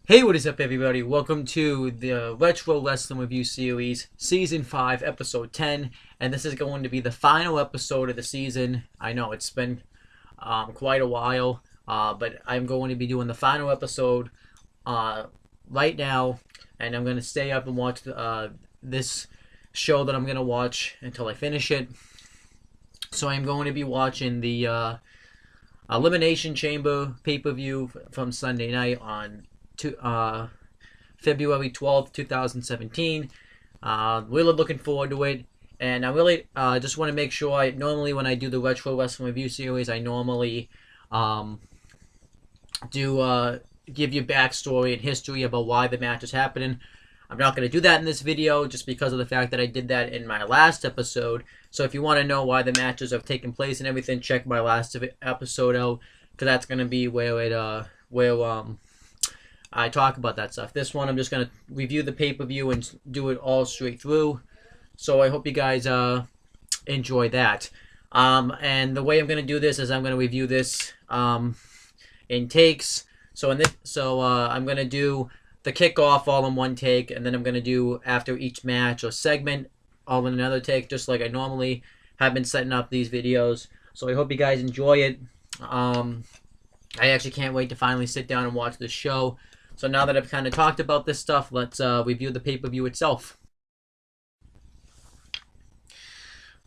Hey, what is up, everybody? Welcome to the Retro Wrestling Review Series, Season 5, Episode 10, and this is going to be the final episode of the season. I know it's been quite a while, but I'm going to be doing the final episode uh, right now, and I'm going to stay up and watch this show that I'm going to watch until I finish it. So I'm going to be watching the Elimination Chamber pay-per-view from Sunday night on February 12th, 2017. Really looking forward to it. And I really just want to make sure, normally when I do the Retro Wrestling Review Series, I normally do give you backstory and history about why the match is happening. I'm not going to do that in this video just because of the fact that I did that in my last episode. So if you want to know why the matches have taken place and everything, check my last episode out, because that's going to be where I talk about that stuff. This one, I'm just going to review the pay-per-view and do it all straight through. So I hope you guys enjoy that. And the way I'm going to do this is I'm going to review this in takes. So I'm going to do the kickoff all in one take, and then I'm going to do after each match or segment all in another take, just like I normally have been setting up these videos. So I hope you guys enjoy it. I actually can't wait to finally sit down and watch this show. So now that I've kind of talked about this stuff, let's review the pay-per-view itself.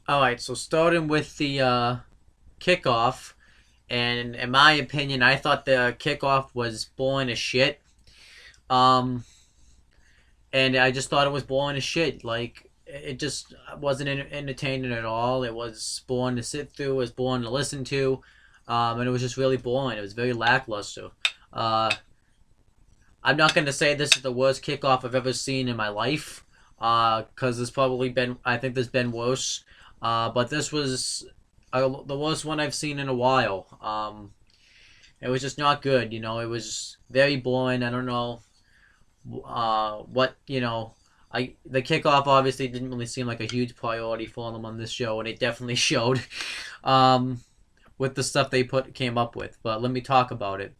Alright, so starting with the kickoff, and in my opinion, I thought the kickoff was boring as shit. And I just thought it was boring as shit. Like, it just wasn't entertaining at all. It was boring to sit through. It was boring to listen to. And it was just really boring. It was very lackluster. I'm not going to say this is the worst kickoff I've ever seen in my life, because I think there's been worse. But this was the worst one I've seen in a while. It was just not good, it was very boring. I don't know the kickoff obviously didn't really seem like a huge priority for them on this show, and it definitely showed with the stuff they came up with. But let me talk about it.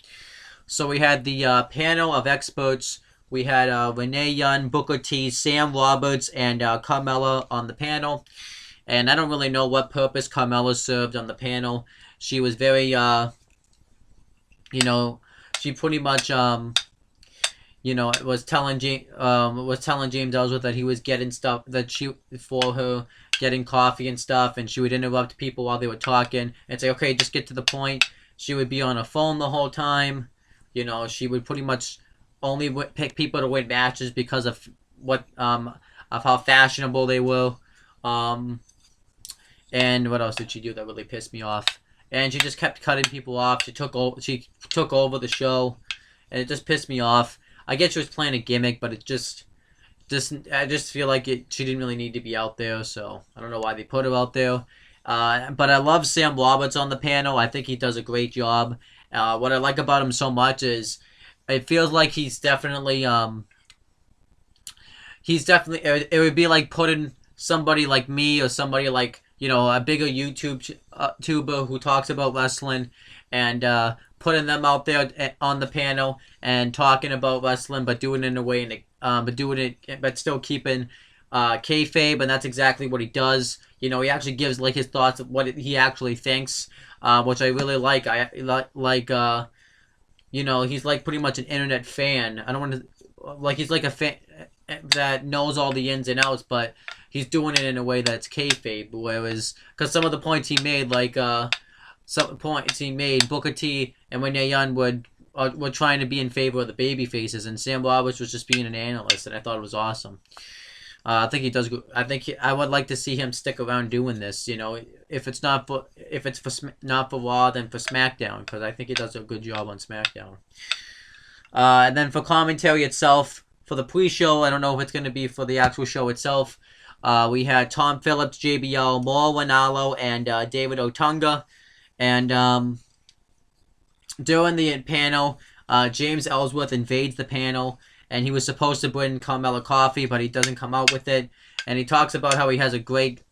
So we had the panel of experts. We had Renee Young, Booker T, Sam Roberts, and Carmella on the panel. And I don't really know what purpose Carmella served on the panel. She was very, she pretty much, was telling James Ellsworth that he was getting stuff for her, getting coffee and stuff, and she would interrupt people while they were talking and say, "Okay, just get to the point." She would be on her phone the whole time. She would pretty much only pick people to win matches because of of how fashionable they were. And what else did she do that really pissed me off? And she just kept cutting people off. She took over the show, and it just pissed me off. I get she was playing a gimmick, but I just feel like she didn't really need to be out there. So I don't know why they put her out there. But I love Sam Roberts on the panel. I think he does a great job. What I like about him so much is it feels like he's definitely it would be like putting somebody like me or somebody like a bigger YouTube tuber who talks about wrestling, and putting them out there on the panel and talking about wrestling, but doing it in a way, but still keeping kayfabe, and that's exactly what he does. He actually gives like his thoughts of what he actually thinks, which I really like. He's like pretty much an internet fan. I don't want to he's like a fan that knows all the ins and outs, but he's doing it in a way that's kayfabe. Whereas, because some of the points he made, Booker T and Renee Young were trying to be in favor of the baby faces, and Sam Roberts was just being an analyst, and I thought it was awesome. I think he does. I would like to see him stick around doing this. If it's not for Raw, then for SmackDown, because I think he does a good job on SmackDown. And then for commentary itself, for the pre-show, I don't know if it's going to be for the actual show itself. We had Tom Phillips, JBL, Mauro Ranallo, and David Otunga. And during the panel, James Ellsworth invades the panel, and he was supposed to bring Carmella coffee, but he doesn't come out with it. And he talks about how he has a great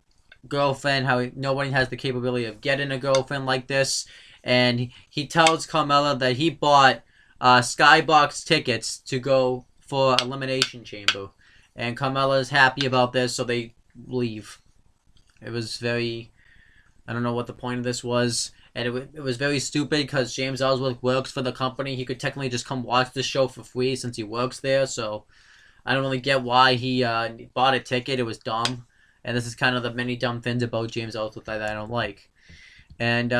girlfriend, how nobody has the capability of getting a girlfriend like this. And he tells Carmella that he bought skybox tickets to go for Elimination Chamber. And Carmella's happy about this, so they leave. It was very... I don't know what the point of this was. And it was very stupid because James Ellsworth works for the company. He could technically just come watch the show for free since he works there. So I don't really get why he bought a ticket. It was dumb. And this is kind of the many dumb things about James Ellsworth that I don't like. And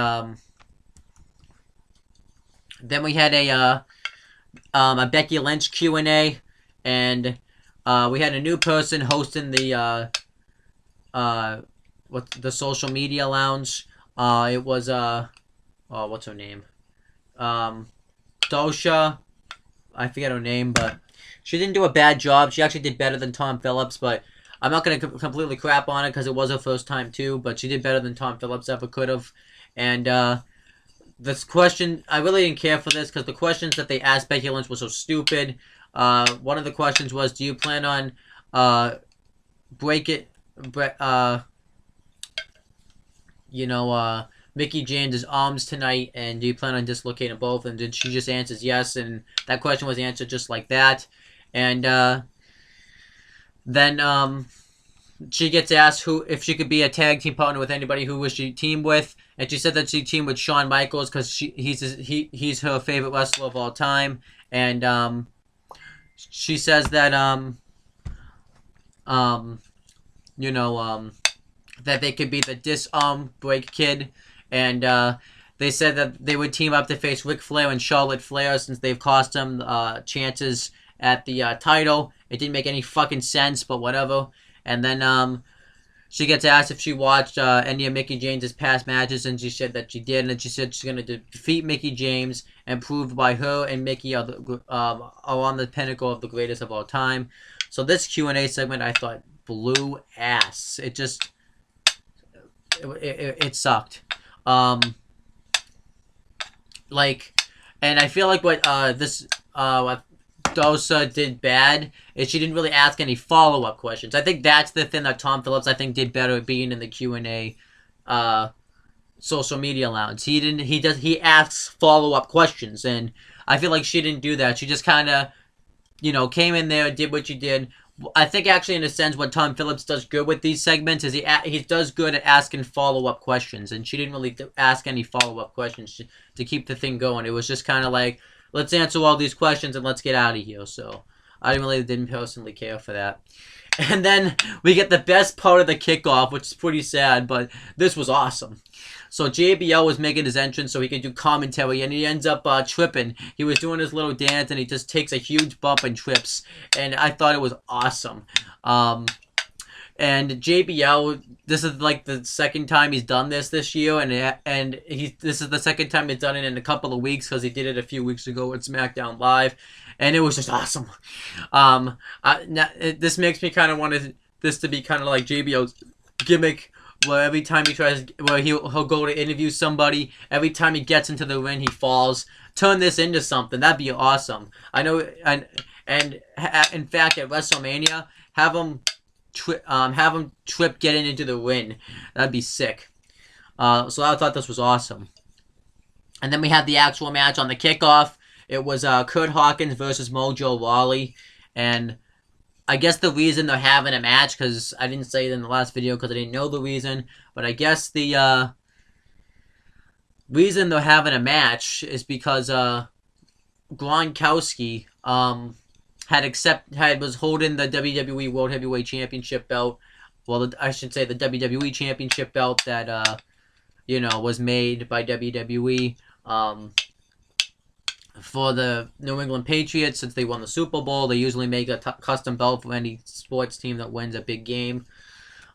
then we had a Becky Lynch Q&A. And we had a new person hosting the the social media lounge. It was what's her name? Dosha. I forget her name, but she didn't do a bad job. She actually did better than Tom Phillips, but I'm not gonna completely crap on it because it was her first time too. But she did better than Tom Phillips ever could have. And this question, I really didn't care for this because the questions that they asked Becky Lynch were so stupid. One of the questions was, "Do you plan on Mickey James' arms tonight, and do you plan on dislocating both?" And then she just answers yes, and that question was answered just like that. And then she gets asked if she could be a tag team partner with anybody, who was she team with, and she said that she teamed with Shawn Michaels because he's her favorite wrestler of all time. And she says that that they could be the disarm break kid. And they said that they would team up to face Ric Flair and Charlotte Flair since they've cost them chances at the title. It didn't make any fucking sense, but whatever. And then she gets asked if she watched any of Mickey James' past matches, and she said that she did. And then she said she's going to defeat Mickey James and prove by her and Mickey are on the pinnacle of the greatest of all time. So this Q&A segment I thought blew ass. It just... It sucked. And I feel like what Dosa did bad is she didn't really ask any follow-up questions. I think that's the thing that Tom Phillips, I think, did better at being in the Q&A social media lounge. He asks follow-up questions, and I feel like she didn't do that. She just kind of, came in there, did what she did. I think actually, in a sense, what Tom Phillips does good with these segments is he does good at asking follow-up questions, and she didn't really ask any follow-up questions to keep the thing going. It was just kind of like, let's answer all these questions and let's get out of here. So I didn't personally care for that. And then we get the best part of the kickoff, which is pretty sad, but this was awesome. So JBL was making his entrance so he could do commentary, and he ends up tripping. He was doing his little dance, and he just takes a huge bump and trips. And I thought it was awesome. And JBL, this is like the second time he's done this year, and this is the second time he's done it in a couple of weeks because he did it a few weeks ago at SmackDown Live, and it was just awesome. This makes me kind of want this to be kind of like JBL's gimmick, where every time he'll go to interview somebody, every time he gets into the ring, he falls. Turn this into something. That'd be awesome. I know, and in fact, at WrestleMania, have him trip getting into the ring. That'd be sick. So I thought this was awesome. And then we had the actual match on the kickoff. It was Kurt Hawkins versus Mojo Rawley, and I guess the reason they're having a match, because I didn't say it in the last video because I didn't know the reason, but I guess the reason they're having a match is because Gronkowski was holding the WWE World Heavyweight Championship belt. Well, I should say the WWE Championship belt that was made by WWE for the New England Patriots. Since they won the Super Bowl, they usually make a custom belt for any sports team that wins a big game,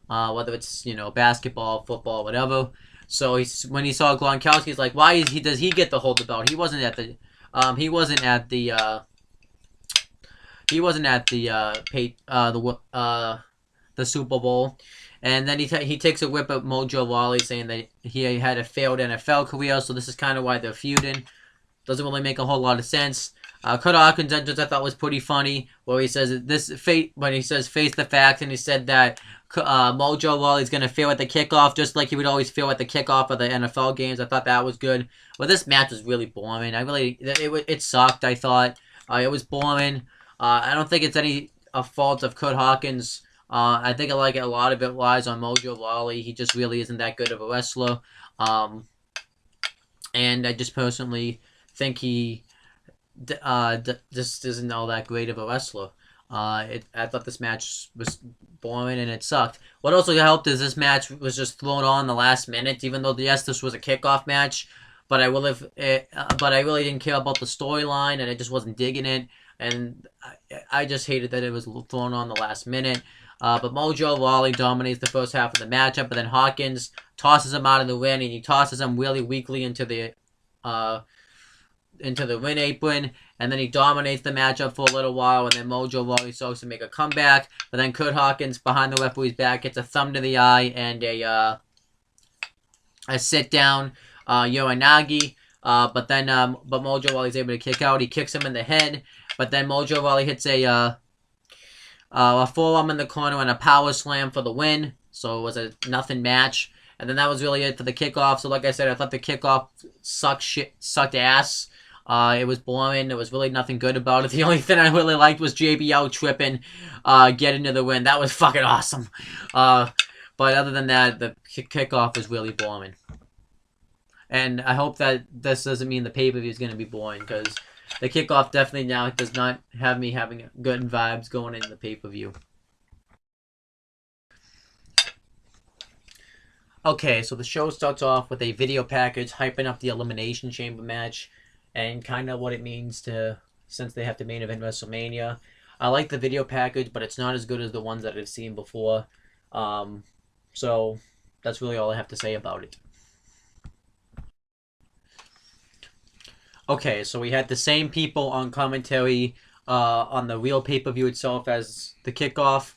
whether it's basketball, football, whatever. So when he saw Gronkowski, he's like, why does he get to hold the belt? He wasn't at the Super Bowl. And then he takes a whip at Mojo Rawley, saying that he had a failed NFL career, so this is kind of why they're feuding. Doesn't really make a whole lot of sense. Kurt Hawkins' entrance I thought was pretty funny, where he says when he says face the facts, and he said that Mojo Rawley's gonna fail at the kickoff, just like he would always fail at the kickoff of the NFL games. I thought that was good. But this match was really boring. It sucked. I thought it was boring. I don't think it's any fault of Kurt Hawkins. I think a lot of it lies on Mojo Rawley. He just really isn't that good of a wrestler. And I just personally think he just isn't all that great of a wrestler. I thought this match was boring and it sucked. What also helped is this match was just thrown on the last minute, even though yes, this was a kickoff match, but I really didn't care about the storyline and I just wasn't digging it, and I just hated that it was thrown on the last minute. But Mojo Rawley dominates the first half of the matchup, but then Hawkins tosses him out of the ring, and he tosses him really weakly into the ring apron, and then he dominates the matchup for a little while, and then Mojo Rawley starts to make a comeback, but then Kurt Hawkins, behind the referee's back, gets a thumb to the eye and a sit-down Uranagi, but Mojo Rawley's able to kick out. He kicks him in the head, but then Mojo Rawley hits a forearm in the corner and a power slam for the win, so it was a nothing match. And then that was really it for the kickoff. So like I said, I thought the kickoff sucked ass. It was boring. There was really nothing good about it. The only thing I really liked was JBL tripping, getting to the win. That was fucking awesome. But other than that, the kickoff was really boring. And I hope that this doesn't mean the pay-per-view is going to be boring, because the kickoff definitely now does not have me having good vibes going into the pay-per-view. Okay, so the show starts off with a video package hyping up the Elimination Chamber match and kind of what it means since they have to main event WrestleMania. I like the video package, but it's not as good as the ones that I've seen before. So that's really all I have to say about it. Okay, so we had the same people on commentary on the real pay-per-view itself as the kickoff.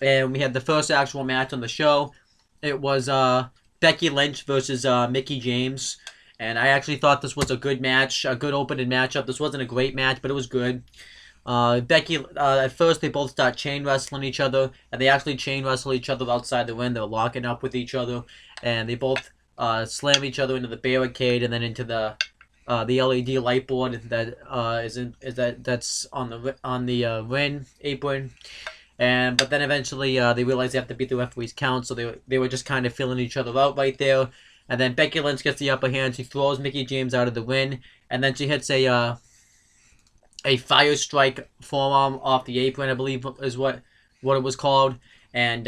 And we had the first actual match on the show. It was Becky Lynch versus Mickie James. And I actually thought this was a good match, a good opening matchup. This wasn't a great match, but it was good. At first they both start chain wrestling each other. And they actually chain wrestle each other outside the ring. They're locking up with each other. And they both slam each other into the barricade and then into the LED light board that's on the ring apron. But then eventually they realize they have to beat the referee's count, so they were just kind of filling each other out right there. And then Becky Lynch gets the upper hand. She throws Mickie James out of the ring, and then she hits a fire strike forearm off the apron, I believe is what it was called. And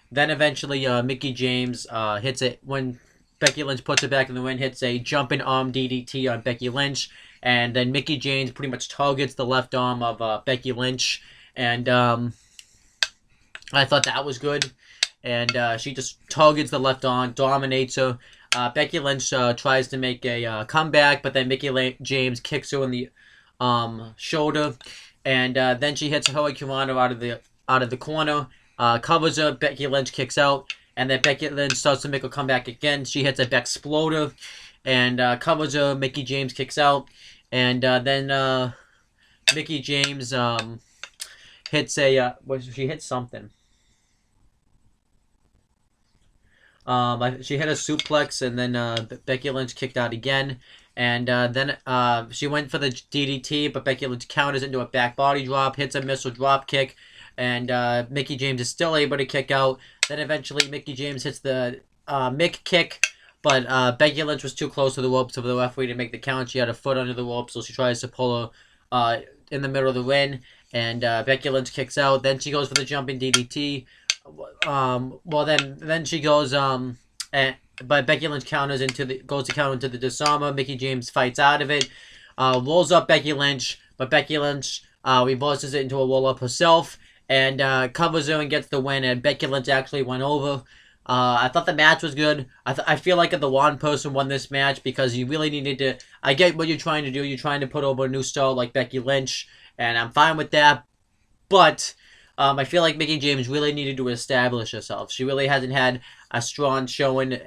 then eventually Mickie James hits it when Becky Lynch puts it back in the ring, hits a jumping arm DDT on Becky Lynch, and then Mickie James pretty much targets the left arm of Becky Lynch. And I thought that was good. And she just targets the left arm, dominates her. Becky Lynch tries to make a comeback, but then Mickie James kicks her in the shoulder. And then she hits a hurricanrana out of the corner, covers her. Becky Lynch kicks out. And then Becky Lynch starts to make a comeback again. She hits a Bexploder and covers her. Mickie James kicks out. And then Mickie James... hits she hit something. She hit a suplex, and then Becky Lynch kicked out again, and then she went for the DDT, but Becky Lynch counters into a back body drop, hits a missile drop kick, and Mickie James is still able to kick out. Then eventually Mickie James hits the Mick kick, but Becky Lynch was too close to the ropes for the referee to make the count. She had a foot under the rope, so she tries to pull her in the middle of the ring. And Becky Lynch kicks out. Then she goes for the jumping DDT. Then she goes but Becky Lynch goes to counter into the disarmer. Mickie James fights out of it. Rolls up Becky Lynch, but Becky Lynch reverses it into a roll up herself and covers her and gets the win. And Becky Lynch actually went over. I thought the match was good. I feel like the one person won this match because you really needed to. I get what you're trying to do. You're trying to put over a new star like Becky Lynch. And I'm fine with that, but I feel like Mickie James really needed to establish herself. She really hasn't had a strong showing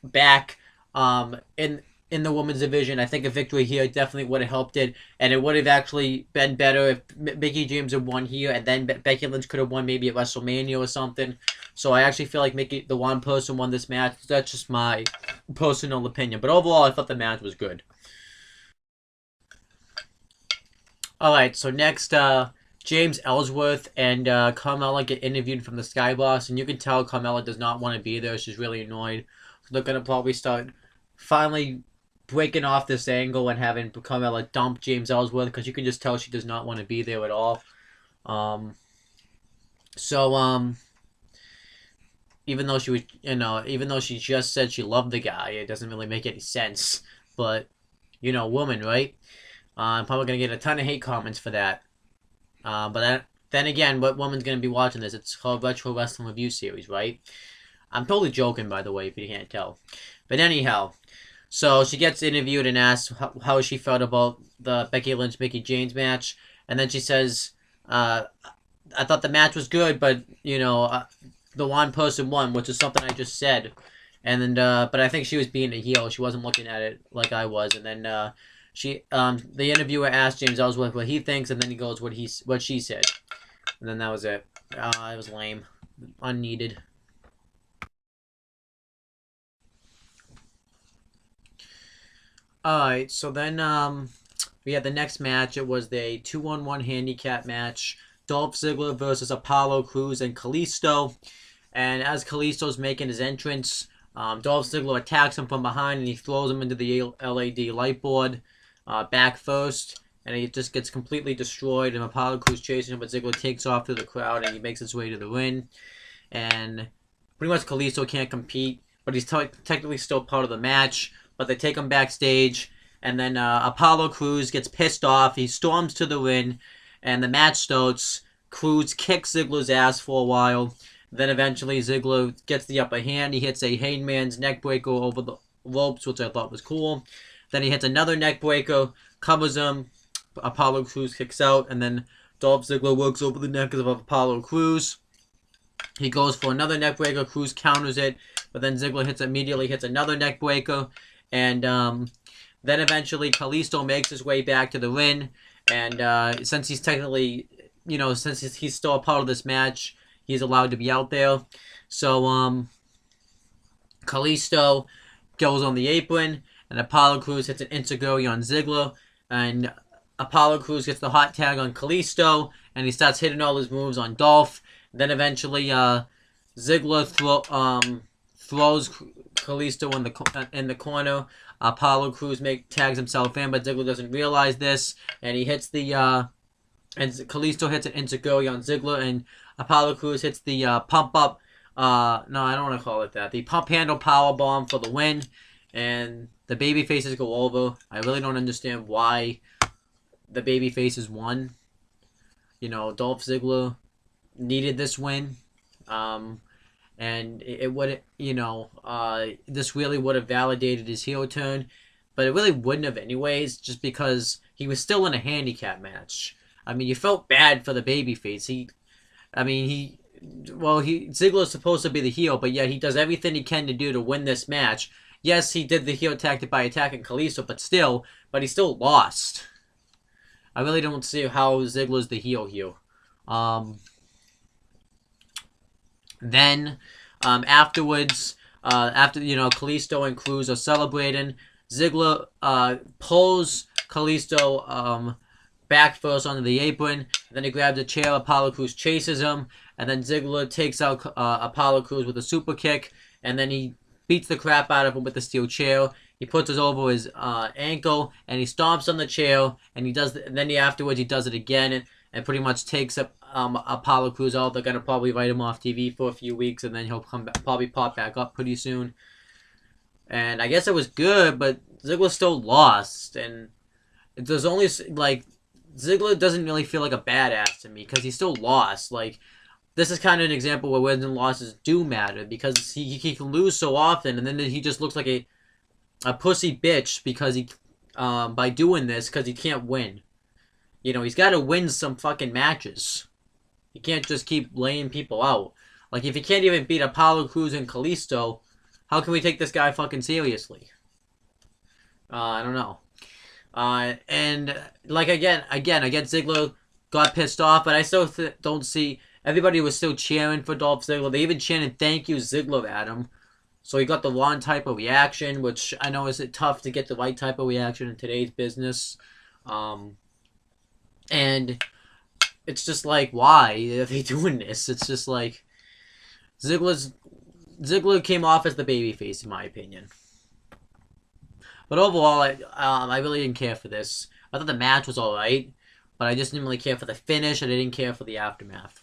back in in the women's division. I think a victory here definitely would have helped it, and it would have actually been better if Mickie James had won here, and then Becky Lynch could have won maybe at WrestleMania or something. So I actually feel like Mickie, the one person, won this match. That's just my personal opinion, but overall, I thought the match was good. All right, so next, James Ellsworth and Carmella get interviewed from the Skybox, and you can tell Carmella does not want to be there. She's really annoyed. So they're gonna probably start finally breaking off this angle and having Carmella dump James Ellsworth, because you can just tell she does not want to be there at all. Um, so even though she was, even though she just said she loved the guy, it doesn't really make any sense. But woman, right? I'm probably gonna get a ton of hate comments for that. Then again, what woman's gonna be watching this? It's called Retro Wrestling Review Series, right? I'm totally joking, by the way, if you can't tell. But anyhow, so she gets interviewed and asked how she felt about the Becky Lynch Mickie James match, and then she says, "I thought the match was good, but the one person won, which is something I just said." And then, but I think she was being a heel. She wasn't looking at it like I was. And then the interviewer asked James Ellsworth what he thinks, and then he goes what she said, and then that was it. It was lame, unneeded. Alright, so then we had the next match. It was the 2-on-1 handicap match. Dolph Ziggler versus Apollo Crews and Kalisto. And as Kalisto's making his entrance, Dolph Ziggler attacks him from behind and he throws him into the LED light board back first. And he just gets completely destroyed. And Apollo Crews chasing him, but Ziggler takes off through the crowd and he makes his way to the ring. And pretty much Kalisto can't compete, but he's technically still part of the match. But they take him backstage, and then Apollo Crews gets pissed off. He storms to the ring, and the match starts. Crews kicks Ziggler's ass for a while. Then eventually Ziggler gets the upper hand. He hits a Hangman's neckbreaker over the ropes, which I thought was cool. Then he hits another neckbreaker, covers him. Apollo Crews kicks out, and then Dolph Ziggler works over the neck of Apollo Crews. He goes for another neckbreaker. Crews counters it, but then Ziggler immediately hits another neckbreaker. And then eventually Kalisto makes his way back to the ring. And since he's technically, since he's still a part of this match, he's allowed to be out there. So Kalisto goes on the apron, and Apollo Crews hits an Enzuigiri on Ziggler. And Apollo Crews gets the hot tag on Kalisto, and he starts hitting all his moves on Dolph. Then eventually Ziggler throws Kalisto in the corner. Apollo Crews tags himself in, but Ziggler doesn't realize this, and he hits and Kalisto hits an Enzuigiri on Ziggler, and Apollo Crews hits the pump up. No, I don't want to call it that. The pump handle power bomb for the win, and the baby faces go over. I really don't understand why the baby faces won. Dolph Ziggler needed this win. And it would, this really would have validated his heel turn, but it really wouldn't have anyways, just because he was still in a handicap match. I mean, you felt bad for the babyface. Ziggler's supposed to be the heel, but yet he does everything he can to do to win this match. Yes, he did the heel tactic by attacking Kalisto, but he still lost. I really don't see how Ziggler's the heel here. Then, afterwards, after Kalisto and Crews are celebrating, Ziggler pulls Kalisto back first onto the apron. Then he grabs a chair. Apollo Crews chases him, and then Ziggler takes out Apollo Crews with a super kick, and then he beats the crap out of him with the steel chair. He puts it over his ankle, and he stomps on the chair, and afterwards he does it again, and pretty much takes up Apollo Crews out. They're going to probably write him off TV for a few weeks, and then he'll probably pop back up pretty soon. And I guess it was good, but Ziggler still lost. And there's only, Ziggler doesn't really feel like a badass to me, because he still lost. This is kind of an example where wins and losses do matter, because he can lose so often, and then he just looks like a pussy bitch because by doing this, because he can't win. He's got to win some fucking matches. He can't just keep laying people out. If he can't even beat Apollo Crews and Kalisto, how can we take this guy fucking seriously? I don't know. And like again, Ziggler got pissed off, but I still don't see. Everybody was still cheering for Dolph Ziggler. They even chanted "Thank you, Ziggler" at him. So he got the wrong type of reaction, which I know is tough to get the right type of reaction in today's business. And it's just like, why are they doing this? It's just like Ziggler came off as the babyface, in my opinion. But overall, I really didn't care for this. I thought the match was alright, but I just didn't really care for the finish, and I didn't care for the aftermath.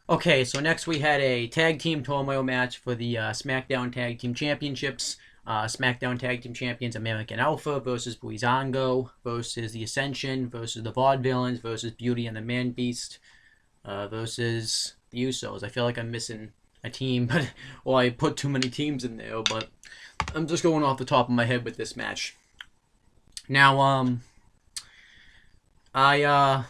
Okay, so next we had a tag team turmoil match for the SmackDown Tag Team Championships. SmackDown Tag Team Champions American Alpha versus Breezango versus The Ascension versus the Vaudevillains versus Beauty and the Man Beast versus the Usos. I feel like I'm missing a team, but or I put too many teams in there, but I'm just going off the top of my head with this match. Now, I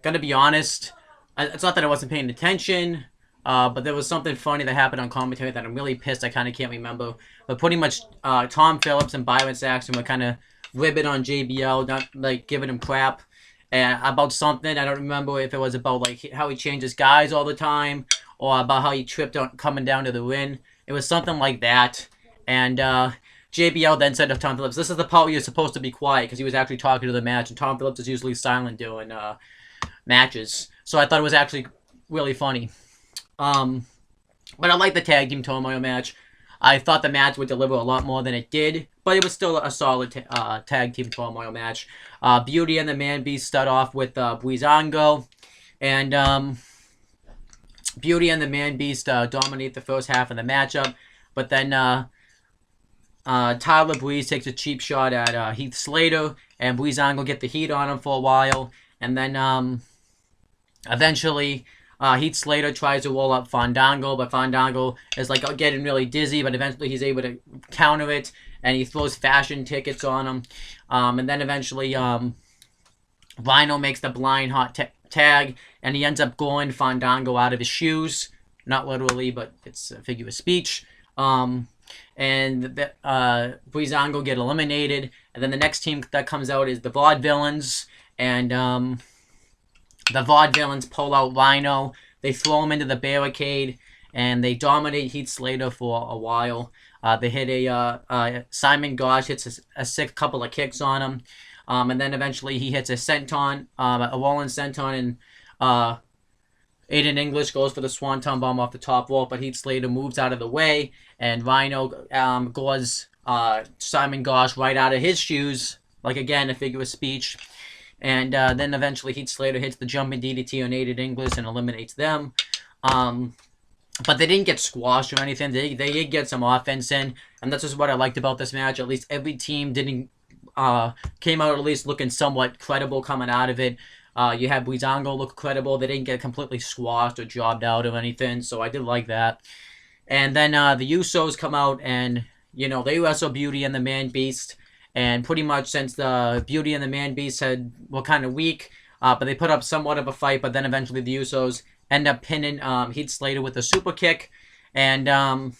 gotta be honest. It's not that I wasn't paying attention, but there was something funny that happened on commentary that I'm really pissed. I kind of can't remember. But pretty much Tom Phillips and Byron Saxton were kind of ribbing on JBL, not like giving him crap about something. I don't remember if it was about like how he changes guys all the time or about how he tripped on coming down to the ring. It was something like that. And JBL then said to Tom Phillips, "This is the part where you're supposed to be quiet," because he was actually talking to the match. And Tom Phillips is usually silent during matches. So I thought it was actually really funny. But I like the tag team turmoil match. I thought the match would deliver a lot more than it did, but it was still a solid tag team turmoil match. Beauty and the Man Beast start off with Breezango, and Beauty and the Man Beast dominate the first half of the matchup, but then Tyler Breeze takes a cheap shot at Heath Slater, and Breezango get the heat on him for a while, and then eventually, Heath Slater tries to roll up Fandango, but Fandango is like getting really dizzy, but eventually he's able to counter it, and he throws fashion tickets on him. And then eventually, Rhino makes the blind hot tag, and he ends up going Fandango out of his shoes. Not literally, but it's a figure of speech. And Breezango get eliminated, and then the next team that comes out is the Vaudevillains, and the Vaudevillains pull out Rhino. They throw him into the barricade, and they dominate Heath Slater for a while. They hit Simon Gauge hits a sick couple of kicks on him, and then eventually he hits a senton, a rolling senton, and Aiden English goes for the swanton bomb off the top rope, but Heath Slater moves out of the way, and Rhino gores Simon Gauge right out of his shoes, like again a figure of speech. And then eventually Heath Slater hits the jumping DDT on Aiden English and eliminates them. But they didn't get squashed or anything. They did get some offense in, and that's just what I liked about this match. At least every team came out at least looking somewhat credible coming out of it. You had Breezango look credible. They didn't get completely squashed or jobbed out or anything, so I did like that. And then the Usos come out, and they wrestle Beauty and the Man Beast. And pretty much since the Beauty and the Man Beast were kind of weak, but they put up somewhat of a fight, but then eventually the Usos end up pinning Heath Slater with a super kick. And then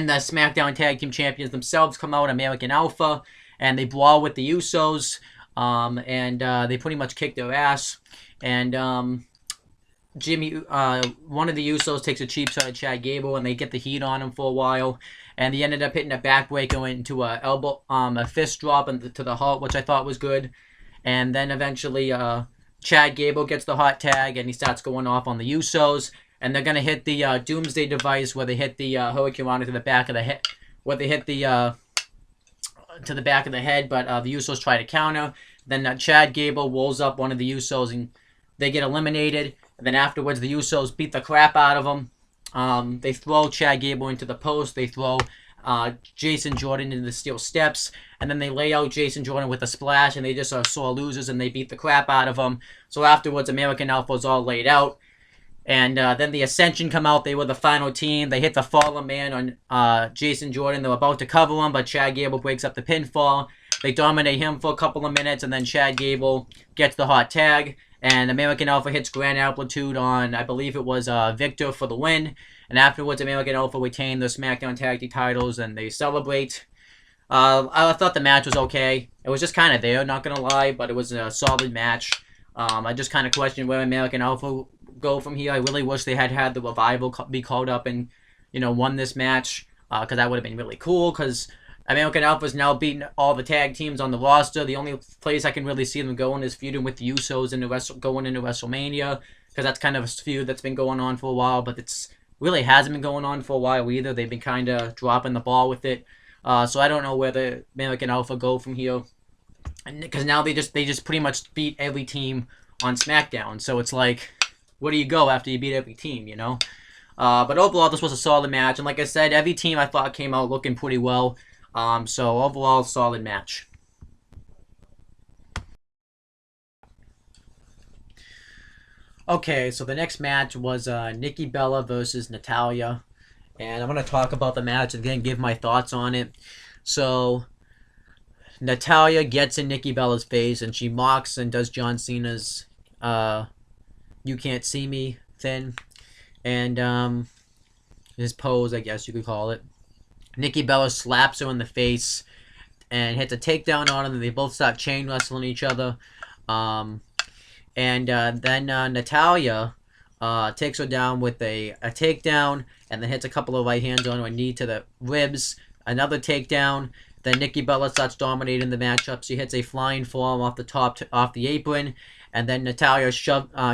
the SmackDown Tag Team Champions themselves come out, American Alpha, and they brawl with the Usos, and they pretty much kick their ass. And one of the Usos takes a cheap shot at Chad Gable, and they get the heat on him for a while. And he ended up hitting a backbreaker into a fist drop to the heart, which I thought was good. And then eventually, Chad Gable gets the hot tag, and he starts going off on the Usos. And they're gonna hit the Doomsday device, where they hit the Hurricane Rana to the back of the head, where they hit the to the back of the head. But the Usos try to counter. Then Chad Gable rolls up one of the Usos, and they get eliminated. And then afterwards, the Usos beat the crap out of them. They throw Chad Gable into the post. They throw Jason Jordan into the steel steps. And then they lay out Jason Jordan with a splash. And they just are sore losers. And they beat the crap out of him. So afterwards, American Alpha was all laid out. And then the Ascension come out. They were the final team. They hit the Fallen Man on Jason Jordan. They were about to cover him. But Chad Gable breaks up the pinfall. They dominate him for a couple of minutes. And then Chad Gable gets the hot tag. And American Alpha hits Grand Amplitude on, I believe it was Victor for the win. And afterwards, American Alpha retain the SmackDown Tag Team titles, and they celebrate. I thought the match was okay. It was just kind of there, not gonna lie, but it was a solid match. I just kind of questioned where American Alpha go from here. I really wish they had the Revival be called up and, won this match, because that would have been really cool, because American Alpha's now beating all the tag teams on the roster. The only place I can really see them going is feuding with the Usos going into WrestleMania, because that's kind of a feud that's been going on for a while, but it's really hasn't been going on for a while either. They've been kind of dropping the ball with it. So I don't know where the American Alpha go from here, because now they just pretty much beat every team on SmackDown. So it's like, where do you go after you beat every team, But overall, this was a solid match, and like I said, every team I thought came out looking pretty well. So overall, solid match. Okay, so the next match was Nikki Bella versus Natalya. And I'm going to talk about the match and then give my thoughts on it. So, Natalya gets in Nikki Bella's face and she mocks and does John Cena's "You Can't See Me" thing. And his pose, I guess you could call it. Nikki Bella slaps her in the face and hits a takedown on her, and they both start chain wrestling each other. Then Natalya takes her down with a takedown, and then hits a couple of right hands on her, a knee to the ribs, another takedown. Then Nikki Bella starts dominating the matchup. She hits a flying forearm off the top, off the apron, and then Natalya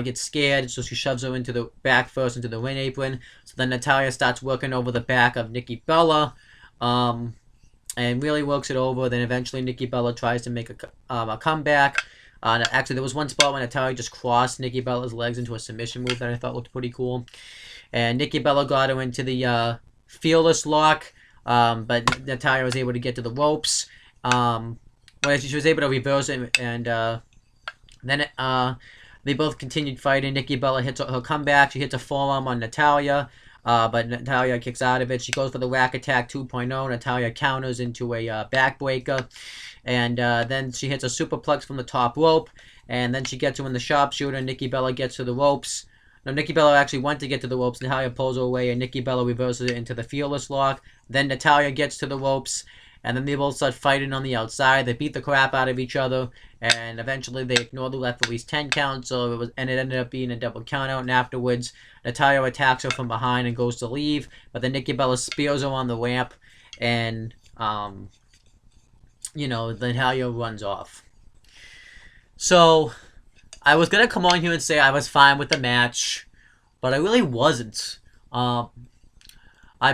gets scared, so she shoves her into the back first, into the ring apron. So then Natalya starts working over the back of Nikki Bella, and really works it over. Then eventually Nikki Bella tries to make a comeback. Actually, there was one spot when Natalya just crossed Nikki Bella's legs into a submission move that I thought looked pretty cool. And Nikki Bella got her into the fearless lock, but Natalya was able to get to the ropes. She was able to reverse it, and then they both continued fighting. Nikki Bella hits her comeback. She hits a forearm on Natalya, but Natalya kicks out of it. She goes for the Rack Attack 2.0. Natalya counters into a backbreaker. And then she hits a superplex from the top rope. And then she gets her in the sharpshooter. Nikki Bella gets to the ropes. No, Nikki Bella actually went to get to the ropes. Natalya pulls her away, and Nikki Bella reverses it into the fearless lock. Then Natalya gets to the ropes. And then they both start fighting on the outside. They beat the crap out of each other. And eventually they ignore the referee's 10 count. So it ended up being a double count out. And afterwards, Natalya attacks her from behind and goes to leave. But then Nikki Bella spears her on the ramp. And, Natalya runs off. So, I was going to come on here and say I was fine with the match. But I really wasn't. I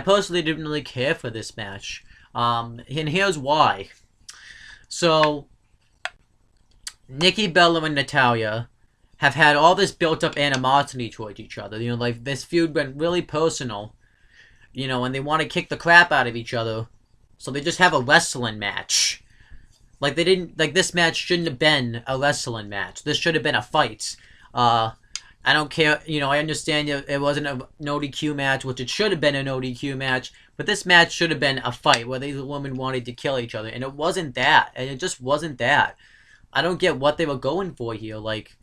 personally didn't really care for this match. And here's why. So, Nikki Bella and Natalya have had all this built-up animosity towards each other. Like, this feud went really personal. And they want to kick the crap out of each other. So they just have a wrestling match. Like, this match shouldn't have been a wrestling match. This should have been a fight. I don't care, I understand it wasn't a no DQ match, which it should have been a no DQ match, but this match should have been a fight where these women wanted to kill each other, and it wasn't that, and it just wasn't that. I don't get what they were going for here. Like,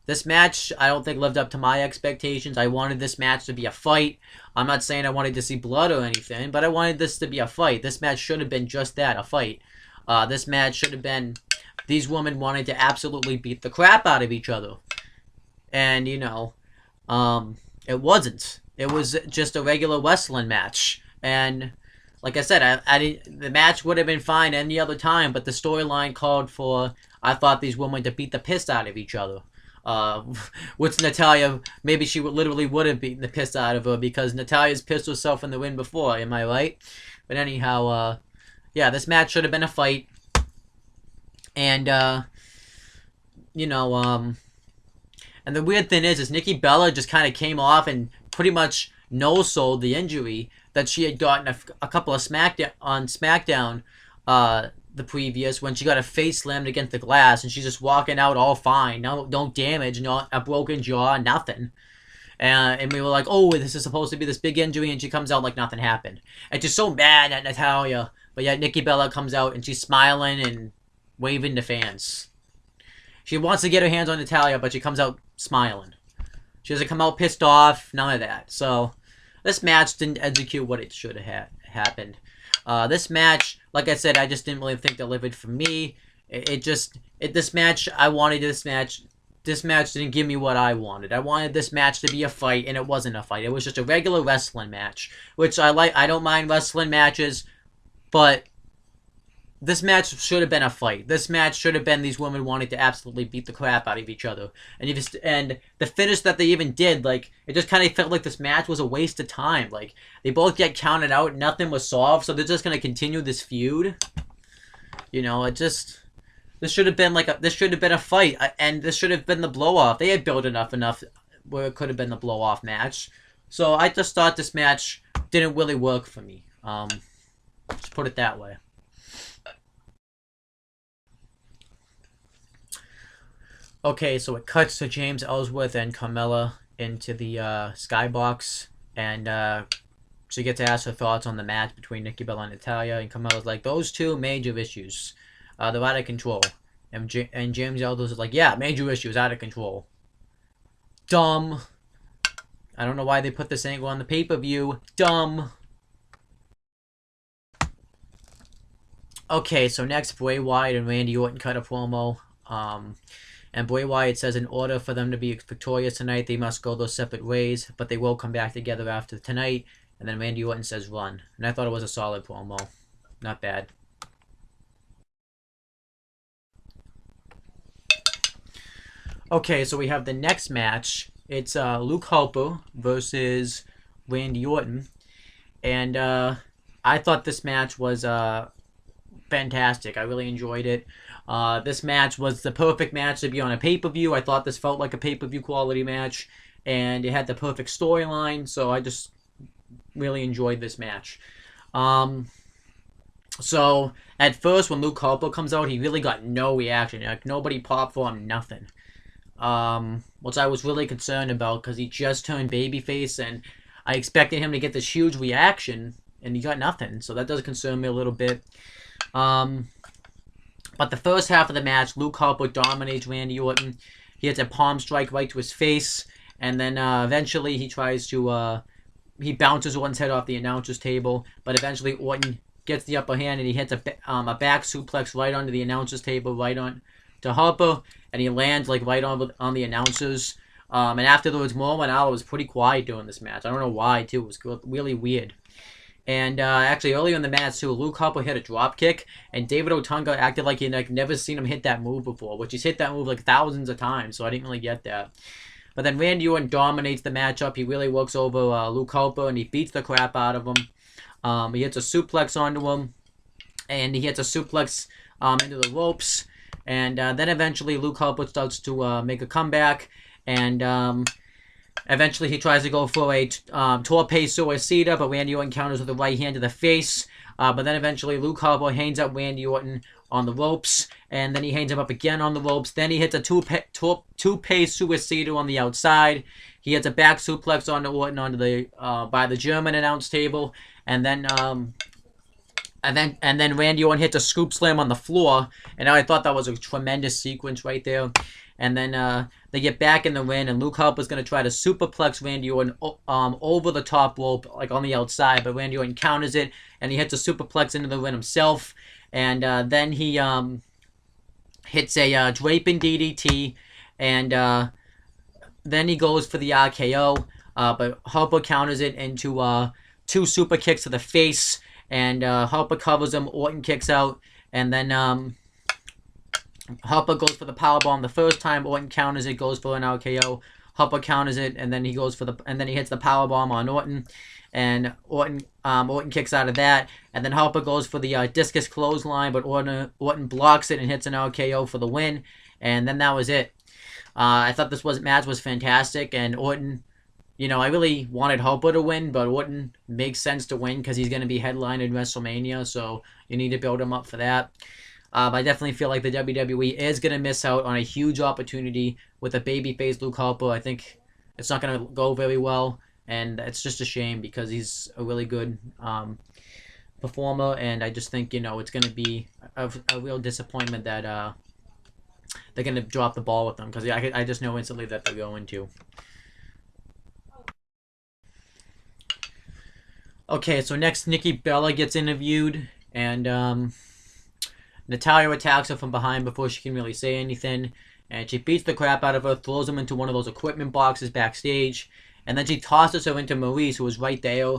this match, I don't think lived up to my expectations. I wanted this match to be a fight. I'm not saying I wanted to see blood or anything, but I wanted this to be a fight. This match should have been just that, a fight. This match should have been, these women wanted to absolutely beat the crap out of each other. And, it wasn't. It was just a regular wrestling match. And, like I said, the match would have been fine any other time, but the storyline called for, I thought, these women to beat the piss out of each other. With Natalya, maybe she literally would have beaten the piss out of her, because Natalya's pissed herself in the win before, am I right? But anyhow, yeah, this match should have been a fight. And, and the weird thing is Nikki Bella just kind of came off and pretty much no-sold the injury that she had gotten a couple of SmackDown, the previous, when she got a face slammed against the glass, and she's just walking out all fine. No damage, not a broken jaw, nothing. And we were like, oh, this is supposed to be this big injury, and she comes out like nothing happened. And just so mad at Natalya. But yet Nikki Bella comes out, and she's smiling and waving to fans. She wants to get her hands on Natalya, but she comes out smiling. She doesn't come out pissed off. None of that. So this match didn't execute what it should have happened. This match, like I said, I just didn't really think delivered for me. This match, I wanted this match. This match didn't give me what I wanted. I wanted this match to be a fight, and it wasn't a fight. It was just a regular wrestling match, which I like. I don't mind wrestling matches, but this match should have been a fight. This match should have been these women wanting to absolutely beat the crap out of each other. And the finish that they even did, like, it just kind of felt like this match was a waste of time. Like, they both get counted out, nothing was solved, so they're just going to continue this feud. You know, this should have been a fight, and this should have been the blow-off. They had built enough where it could have been the blow-off match. So I just thought this match didn't really work for me. Let's put it that way. Okay, so it cuts to James Ellsworth and Carmella into the skybox, and she gets to ask her thoughts on the match between Nikki Bella and Natalya, and Carmella's like, those two major issues. They're out of control. And James Ellsworth is like, yeah, major issues, out of control. Dumb. I don't know why they put this angle on the pay-per-view. Dumb. Okay, so next, Bray Wyatt and Randy Orton cut a promo. And Bray Wyatt says in order for them to be victorious tonight, they must go those separate ways, but they will come back together after tonight. And then Randy Orton says run. And I thought it was a solid promo. Not bad. Okay, so we have the next match. It's Luke Harper versus Randy Orton. And I thought this match was fantastic. I really enjoyed it. This match was the perfect match to be on a pay-per-view. I thought this felt like a pay-per-view quality match, and it had the perfect storyline, so I just really enjoyed this match. So, at first, when Luke Harper comes out, he really got no reaction. Like, nobody popped for him, nothing. Which I was really concerned about, because he just turned babyface, and I expected him to get this huge reaction, and he got nothing, so that does concern me a little bit. But the first half of the match, Luke Harper dominates Randy Orton. He hits a palm strike right to his face, and then eventually he tries to he bounces Orton's head off the announcer's table, but eventually Orton gets the upper hand and he hits a back suplex right onto the announcer's table, right on to Harper, and he lands like right on the announcers. And after there was more went out, it was pretty quiet during this match. I don't know why too. It was really weird. And actually, earlier in the match, too, Luke Harper hit a drop kick, and David Otunga acted like he'd never seen him hit that move before, which he's hit that move like thousands of times, so I didn't really get that. But then Randy Orton dominates the matchup. He really works over Luke Harper, and he beats the crap out of him. He hits a suplex onto him, and he hits a suplex into the ropes. And then eventually Luke Harper starts to make a comeback, and eventually he tries to go for a torpe suicida, but Randy Orton counters with a right hand to the face. But then eventually Luke Harper hangs up Randy Orton on the ropes, and then he hangs him up again on the ropes. Then he hits a torpe suicida on the outside. He hits a back suplex onto Orton onto the by the German announce table, and then Randy Orton hits a scoop slam on the floor, and I thought that was a tremendous sequence right there. And then they get back in the ring, and Luke Harper's going to try to superplex Randy Orton over the top rope, like on the outside, but Randy Orton counters it, and he hits a superplex into the ring himself. And then he hits a draping DDT, and then he goes for the RKO, but Harper counters it into two super kicks to the face, and Harper covers him, Orton kicks out, and then Harper goes for the powerbomb the first time, Orton counters it, goes for an RKO, Harper counters it, and then he goes for and then he hits the powerbomb on Orton, and Orton kicks out of that, and then Harper goes for the discus clothesline, but Orton blocks it and hits an RKO for the win, and then that was it. I thought this match was fantastic, and Orton, you know, I really wanted Harper to win, but Orton makes sense to win because he's going to be headlining WrestleMania, so you need to build him up for that. I definitely feel like the WWE is going to miss out on a huge opportunity with a babyface Luke Harper. I think it's not going to go very well, and it's just a shame because he's a really good performer, and I just think, you know, it's going to be a real disappointment that they're gonna drop the ball with them because I just know instantly that they're going to. Okay, so next Nikki Bella gets interviewed, and Natalia attacks her from behind before she can really say anything, and she beats the crap out of her, throws him into one of those equipment boxes backstage, and then she tosses her into Maurice, who was right there,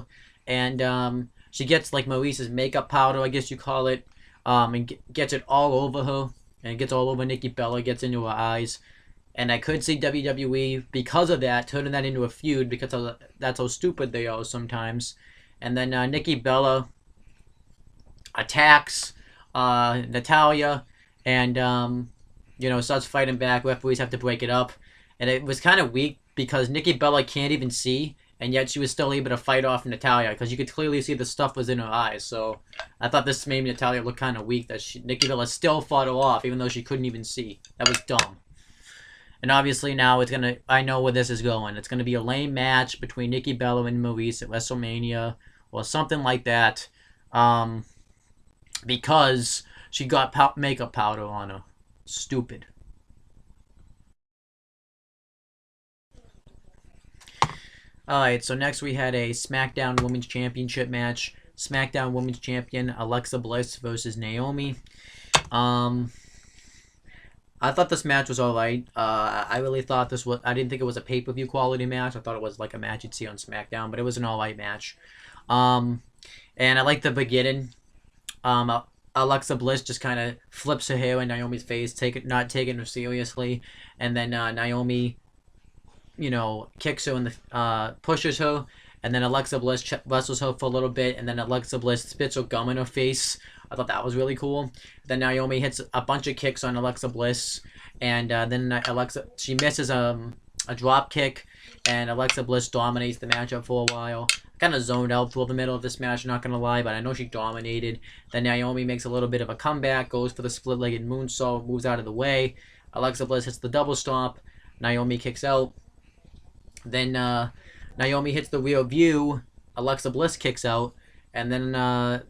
and she gets like Maurice's makeup powder, I guess you call it, and gets it all over her, and it gets all over Nikki Bella, gets into her eyes, and I could see WWE because of that turning that into a feud because that's how stupid they are sometimes, and then Nikki Bella attacks Natalia, and starts fighting back. Referees have to break it up, and it was kind of weak because Nikki Bella can't even see, and yet she was still able to fight off Natalia because you could clearly see the stuff was in her eyes. So I thought this made Natalia look kind of weak that Nikki Bella still fought her off even though she couldn't even see. That was dumb. And obviously now I know where this is going. It's gonna be a lame match between Nikki Bella and Maurice at WrestleMania or something like that. Because she got makeup powder on her. Stupid. Alright, so next we had a SmackDown Women's Championship match. SmackDown Women's Champion Alexa Bliss versus Naomi. I thought this match was alright. I really thought I didn't think it was a pay-per-view quality match. I thought it was like a match you'd see on SmackDown, but it was an alright match. And I like the beginning. Alexa Bliss just kind of flips her hair in Naomi's face, not taking her seriously, and then Naomi, kicks her and pushes her, and then Alexa Bliss wrestles her for a little bit, and then Alexa Bliss spits her gum in her face. I thought that was really cool. Then Naomi hits a bunch of kicks on Alexa Bliss, and then she misses a drop kick, and Alexa Bliss dominates the matchup for a while. Kind of zoned out through the middle of this match, not gonna lie, but I know she dominated. Then Naomi makes a little bit of a comeback, goes for the split-legged moonsault, moves out of the way. Alexa Bliss hits the double stomp. Naomi kicks out. Then Naomi hits the rear view. Alexa Bliss kicks out, and then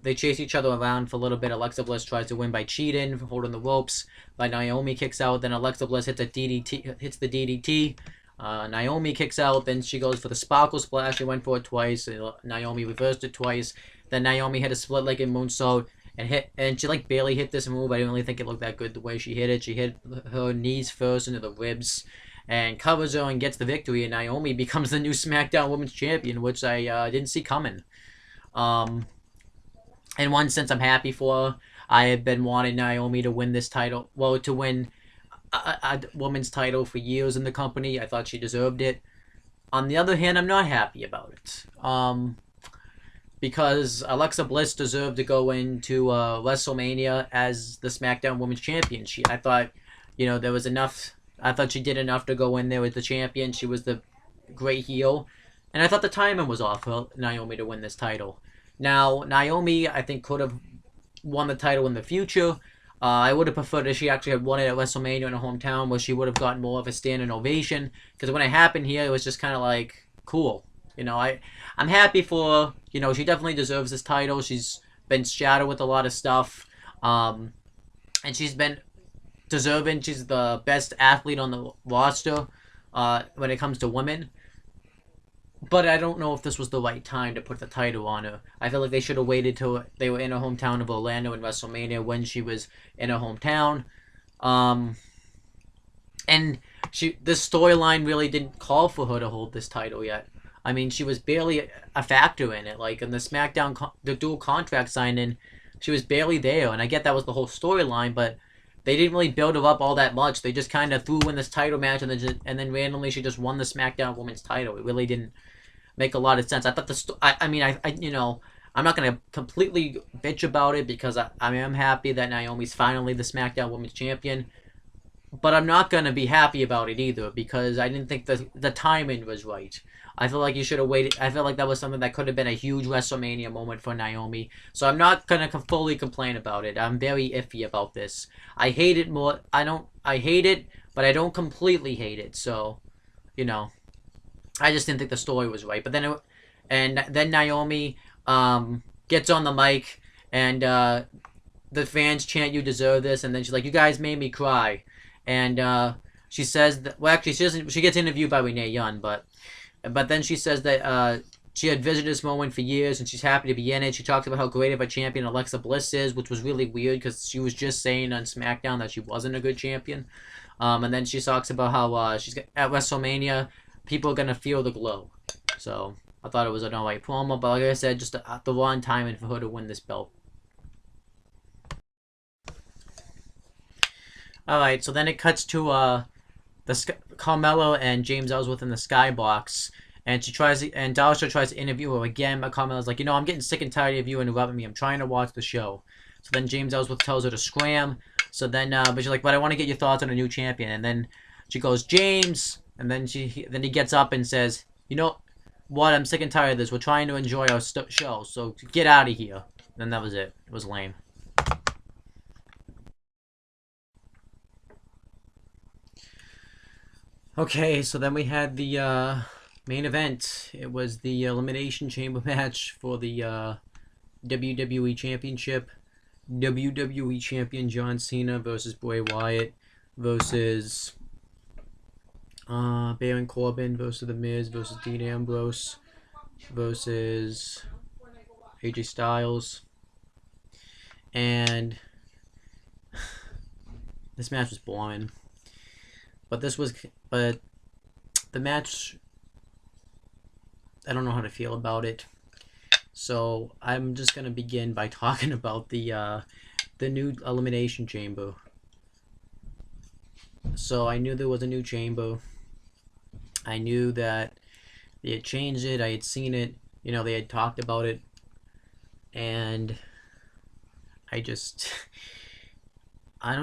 they chase each other around for a little bit. Alexa Bliss tries to win by cheating, holding the ropes. But Naomi kicks out. Then Alexa Bliss hits the DDT. Naomi kicks out, then she goes for the sparkle splash. She went for it twice. Naomi reversed it twice. Then Naomi hit a split-legged moonsault and she like barely hit this move. I didn't really think it looked that good the way she hit it. She hit her knees first into the ribs and covers her and gets the victory. And Naomi becomes the new SmackDown Women's Champion, which I didn't see coming. In one sense, I'm happy for her. I have been wanting Naomi to win this title. Well, to win a woman's title for years in the company. I thought she deserved it. On the other hand, I'm not happy about it. Because Alexa Bliss deserved to go into WrestleMania as the SmackDown Women's Champion. I thought, there was enough. I thought she did enough to go in there as the champion. She was the great heel. And I thought the timing was off for Naomi to win this title. Now, Naomi, I think, could have won the title in the future. I would have preferred if she actually had won it at WrestleMania in her hometown, where she would have gotten more of a standing ovation. Because when it happened here, it was just kind of like, cool. I'm happy for her. She definitely deserves this title. She's been shadowed with a lot of stuff. And she's been deserving. She's the best athlete on the roster when it comes to women. But I don't know if this was the right time to put the title on her. I feel like they should have waited till they were in her hometown of Orlando in WrestleMania when she was in her hometown. And this storyline really didn't call for her to hold this title yet. I mean, she was barely a factor in it. Like in the SmackDown, the dual contract signing, she was barely there. And I get that was the whole storyline, but they didn't really build her up all that much. They just kind of threw in this title match, and then randomly she just won the SmackDown Women's title. It really didn't make a lot of sense. I thought I'm not gonna completely bitch about it because I am happy that Naomi's finally the SmackDown Women's Champion, but I'm not gonna be happy about it either because I didn't think the timing was right. I feel like you should have waited. I feel like that was something that could have been a huge WrestleMania moment for Naomi. So I'm not gonna fully complain about it. I'm very iffy about this. I hate it more. I hate it, but I don't completely hate it. So, I just didn't think the story was right. But then Naomi gets on the mic and the fans chant, "You deserve this," and then she's like, "You guys made me cry," and she says that, well, actually, she doesn't. She gets interviewed by Renee Young, but then she says that she had visited this moment for years, and she's happy to be in it. She talks about how great of a champion Alexa Bliss is, which was really weird because she was just saying on SmackDown that she wasn't a good champion. And then she talks about how she's at WrestleMania, people are gonna feel the glow. So I thought it was an alright promo, but like I said, just at the wrong timing for her to win this belt. Alright, so then it cuts to Carmella and James Ellsworth in the skybox, and Dallas tries to interview her again, but Carmella's like, I'm getting sick and tired of you interrupting me. I'm trying to watch the show. So then James Ellsworth tells her to scram. So then, but she's like, but I want to get your thoughts on a new champion. And then she goes, James, and then he gets up and says, you know what? I'm sick and tired of this. We're trying to enjoy our show, so get out of here. And that was it. It was lame. Okay, so then we had the main event. It was the Elimination Chamber match for the WWE Championship. WWE Champion John Cena versus Bray Wyatt versus Baron Corbin versus The Miz versus Dean Ambrose versus AJ Styles. And this match was boring. But the match, I don't know how to feel about it. So I'm just gonna begin by talking about the new Elimination Chamber. So I knew there was a new chamber. I knew that they had changed it. I had seen it. They had talked about it, and I don't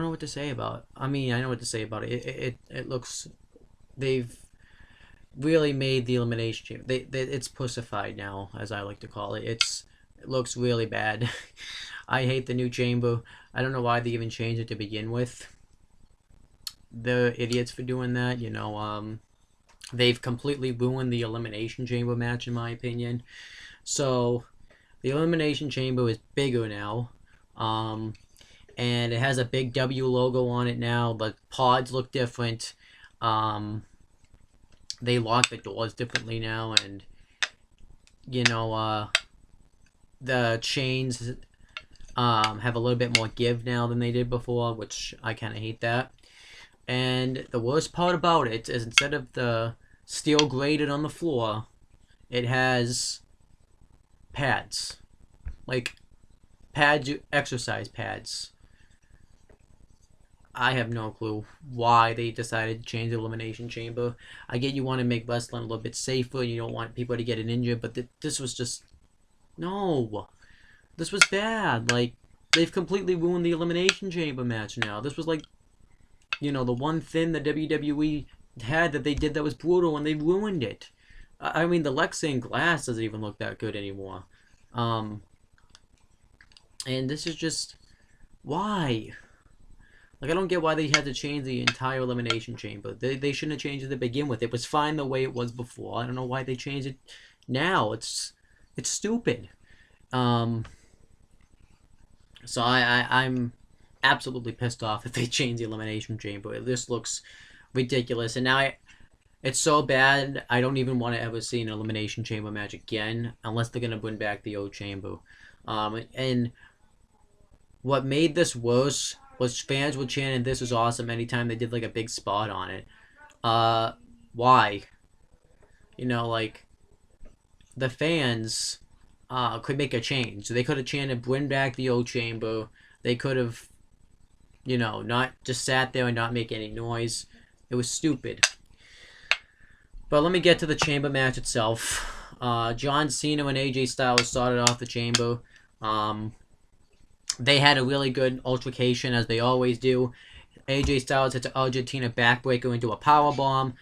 know what to say about it. I mean, I know what to say about it. It looks, they've really made the Elimination Chamber. It's pussified now, as I like to call it. It looks really bad. I hate the new chamber. I don't know why they even changed it to begin with. The idiots for doing that. They've completely ruined the Elimination Chamber match, in my opinion. So the Elimination Chamber is bigger now. And it has a big W logo on it now. The pods look different. They lock the doors differently now, and the chains have a little bit more give now than they did before, which I kind of hate that. And the worst part about it is, instead of the steel grated on the floor, it has pads, like exercise pads. I have no clue why they decided to change the Elimination Chamber. I get you want to make wrestling a little bit safer, you don't want people to get injured, but this was just, no. This was bad. Like, they've completely ruined the Elimination Chamber match now. This was like, the one thing the WWE had that they did that was brutal, and they ruined it. I mean, the Lexan glass doesn't even look that good anymore. And this is just, why? Like, I don't get why they had to change the entire Elimination Chamber. They shouldn't have changed it to begin with. It was fine the way it was before. I don't know why they changed it now. It's stupid. So I'm absolutely pissed off that they changed the Elimination Chamber. This looks ridiculous. And now it's so bad, I don't even want to ever see an Elimination Chamber match again, unless they're going to bring back the old chamber. And what made this worse was fans were chanting, "This is awesome," anytime they did like a big spot on it. Why? Like, the fans could make a change. So they could have chanted, "Bring back the old chamber." They could have, not just sat there and not make any noise. It was stupid. But let me get to the chamber match itself. John Cena and AJ Styles started off the chamber. They had a really good altercation, as they always do. AJ Styles hits an Argentina backbreaker into a powerbomb.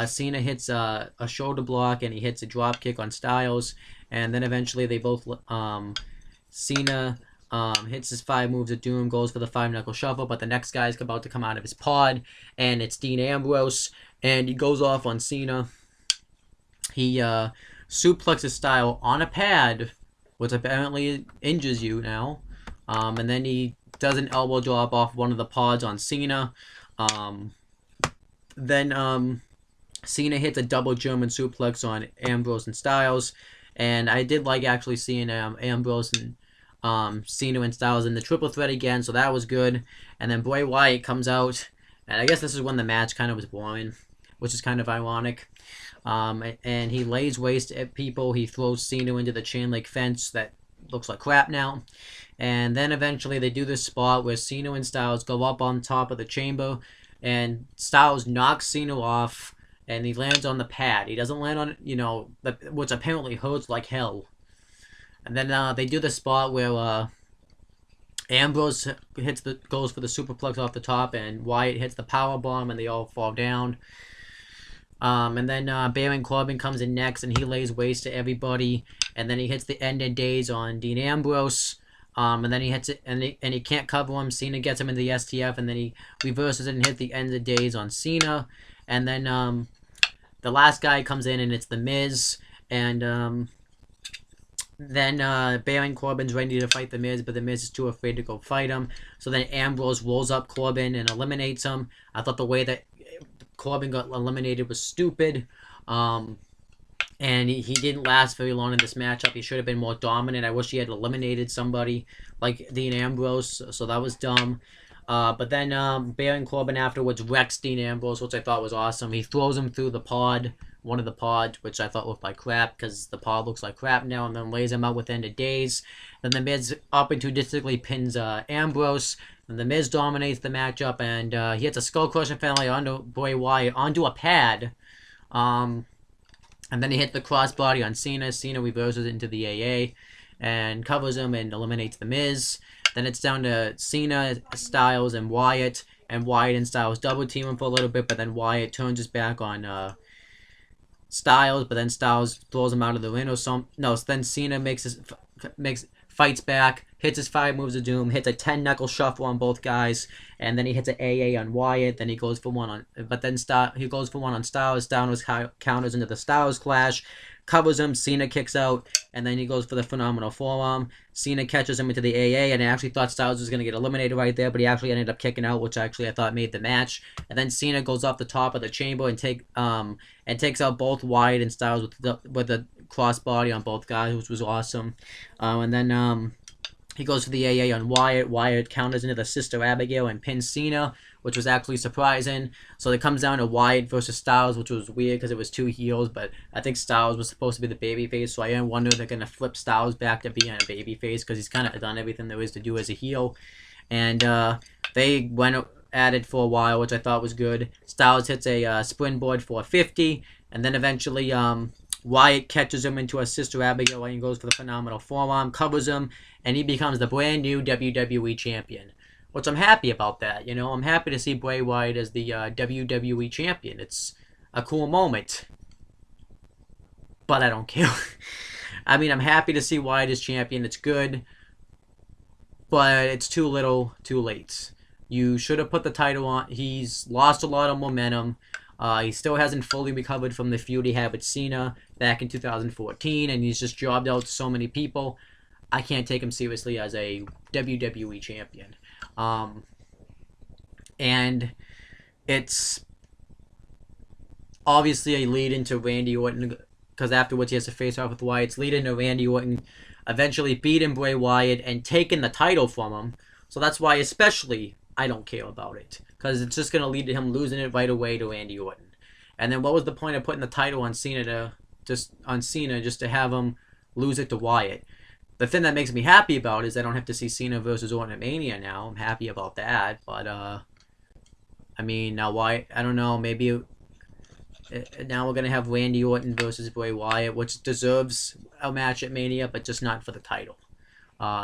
Cena hits a shoulder block, and he hits a drop kick on Styles. And then eventually they both, Cena hits his 5 moves of doom, goes for the 5-knuckle shuffle, but the next guy is about to come out of his pod, and it's Dean Ambrose, and he goes off on Cena. He suplexes Styles on a pad, which apparently injures you now. And then he does an elbow drop off one of the pods on Cena. Um, then Cena hits a double German suplex on Ambrose and Styles, and I did like actually seeing Ambrose and Cena and Styles in the triple threat again, so that was good. And then Bray Wyatt comes out, and I guess this is when the match kind of was boring, which is kind of ironic. And he lays waste at people. He throws Cena into the chain link fence that looks like crap now. And then eventually they do this spot where Cena and Styles go up on top of the chamber, and Styles knocks Cena off, and he lands on the pad. He doesn't land on, which apparently hurts like hell. And then they do the spot where Ambrose goes for the superplex off the top, and Wyatt hits the power bomb, and they all fall down. And then Baron Corbin comes in next, and he lays waste to everybody. And then he hits the end of days on Dean Ambrose. And then he hits it, and he can't cover him. Cena gets him into the STF, and then he reverses it and hits the end of days on Cena. And then the last guy comes in, and it's The Miz. And then Baron Corbin's ready to fight The Miz, but The Miz is too afraid to go fight him. So then Ambrose rolls up Corbin and eliminates him. I thought the way that Corbin got eliminated was stupid. And he didn't last very long in this matchup. He should have been more dominant. I wish he had eliminated somebody like Dean Ambrose, so that was dumb. But then Baron Corbin afterwards wrecks Dean Ambrose, which I thought was awesome. He throws him through the pod, one of the pods, which I thought looked like crap because the pod looks like crap now, and then lays him out with end of days. Then the Miz opportunistically pins Ambrose. And the Miz dominates the matchup, and he hits a skull crushing finale onto Bray Wyatt onto a pad. And then he hit the crossbody on Cena. Cena reverses into the AA and covers him and eliminates the Miz. Then it's down to Cena, Styles, and Wyatt. And Wyatt and Styles double team him for a little bit, but then Wyatt turns his back on Styles, but then Styles throws him out of the ring or something. No, then Cena fights back, hits his 5 moves of doom, hits a 10-knuckle shuffle on both guys, and then he hits an AA on Wyatt. Then he goes for one on, he goes for one on Styles. Styles counters into the Styles Clash, covers him. Cena kicks out, and then he goes for the phenomenal forearm. Cena catches him into the AA, and I actually thought Styles was going to get eliminated right there, but he actually ended up kicking out, which actually I thought made the match. And then Cena goes off the top of the chamber and takes out both Wyatt and Styles with the crossbody on both guys, which was awesome. And then he goes for the AA on Wyatt. Wyatt counters into the Sister Abigail and pins Cena, which was actually surprising. So it comes down to Wyatt versus Styles, which was weird because it was 2 heels, but I think Styles was supposed to be the babyface, so I wonder if they're going to flip Styles back to being a babyface because he's kind of done everything there is to do as a heel. And they went at it for a while, which I thought was good. Styles hits a springboard for a 50, and then eventually Wyatt catches him into a Sister Abigail and he goes for the phenomenal forearm, covers him, and he becomes the brand new WWE Champion. Which I'm happy about that, I'm happy to see Bray Wyatt as the WWE Champion. It's a cool moment. But I don't care. I mean, I'm happy to see Wyatt as champion. It's good. But it's too little, too late. You should have put the title on. He's lost a lot of momentum. He still hasn't fully recovered from the feud he had with Cena back in 2014, and he's just jobbed out so many people. I can't take him seriously as a WWE champion. And it's obviously a lead into Randy Orton, because afterwards he has to face off with Wyatt. It's lead into Randy Orton eventually beating Bray Wyatt and taking the title from him. So that's why especially I don't care about it, because it's just going to lead to him losing it right away to Randy Orton. And then what was the point of putting the title on Cena just to have him lose it to Wyatt? The thing that makes me happy about is I don't have to see Cena versus Orton at Mania now. I'm happy about that, but I mean, now Wyatt, I don't know, maybe now we're going to have Randy Orton versus Bray Wyatt, which deserves a match at Mania, but just not for the title.